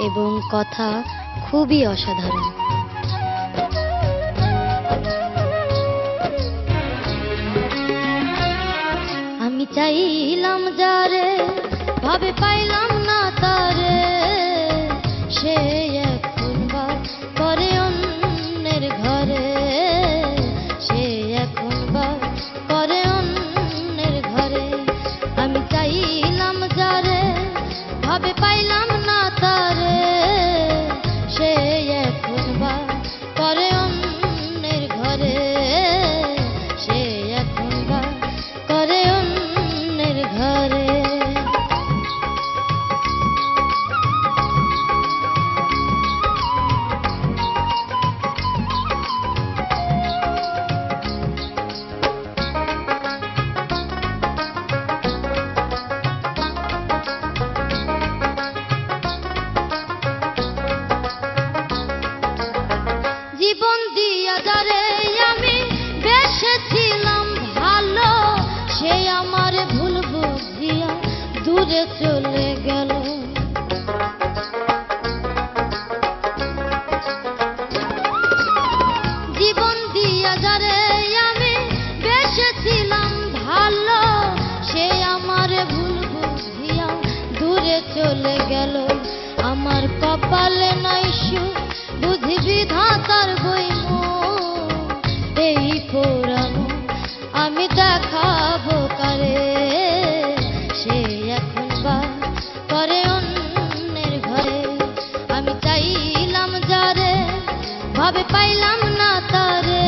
এবং কথা খুবই অসাধারণ। আমি চাইলাম যারে, ভাবে পাইলাম না তারে, সে এখন বাস করে অন্যের ঘরে, সে এখন বাস করে অন্যের ঘরে। আমি চাইলাম যারে, ভাবে পাইলাম না তারে, সে এখন বাস করে অন্যের ঘরে, সে এখন বাস করে অন্যের ঘরে। জীবন দিয়া যারে আমি বেসেছিলাম ভালো, সে আমার ভুল বুঝিয়া দূরে চলে গেল। জীবন দিয়া যারে আমি বেসেছিলাম ভালো, সে আমার ভুল বুঝিয়া দূরে চলে গেল। আমার কপালে নাই সুখ, বুঝি বিধাতার বইম, এই পুরানো আমি দেখাবো কারে, সে এখন বাস করে অন্যের ঘরে। আমি চাইলাম যারে, ভাবে পাইলাম না তারে,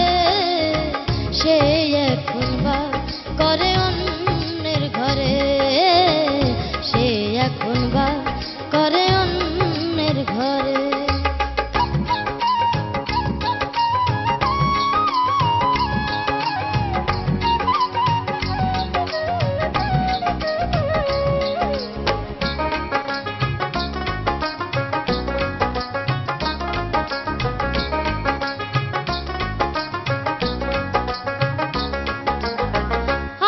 সে এখন বাস করে অন্যের ঘরে, সে এখন বাস করে অন্যের ঘরে।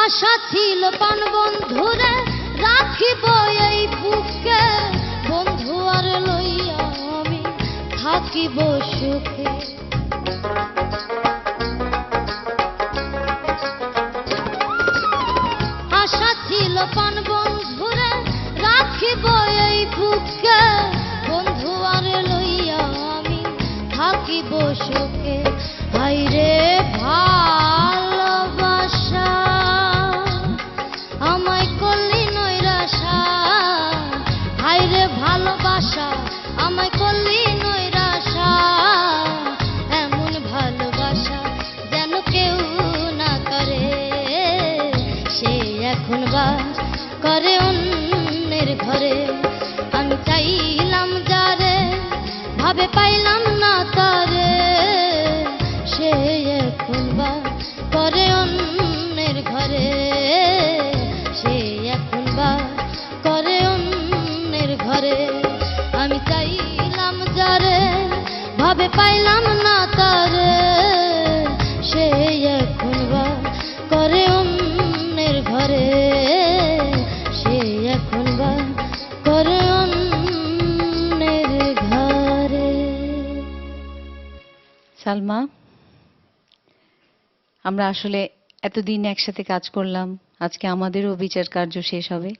আশা ছিল পান বন্ধুরে রাখিব এই বুকে, বন্ধু আর লইয়া আমি থাকিব সুখে। আশা ছিল পান বন্ধুরে রাখিব এই বুকে, বন্ধু আর লইয়া আমি থাকিব সুখে। হায়রে ভালোবাসা আমায় করলি নৈরাশা, হায়রে ভালোবাসা আমায় করলি নৈরাশা। এমন ভালোবাসা যেন কেউ না করে, সে এখন বাস করে অন্যের ঘরে। আমি চাইলাম যারে, ভাবে পাইলাম না তারে, সে এখন বাস করে অন্যের ঘরে, সে এখন বাস করে অন্যের ঘরে। আমি চাইলাম যারে, ভাবে পাইলাম না তারে, সে এখন বাস করে অন্যের ঘরে, সে এখন বাস করে অন্যের ঘরে। সালমা, আমরা আসলে এতদিন একসাথে কাজ করলাম, আজকে আমাদেরও বিচার কার্য শেষ হবে।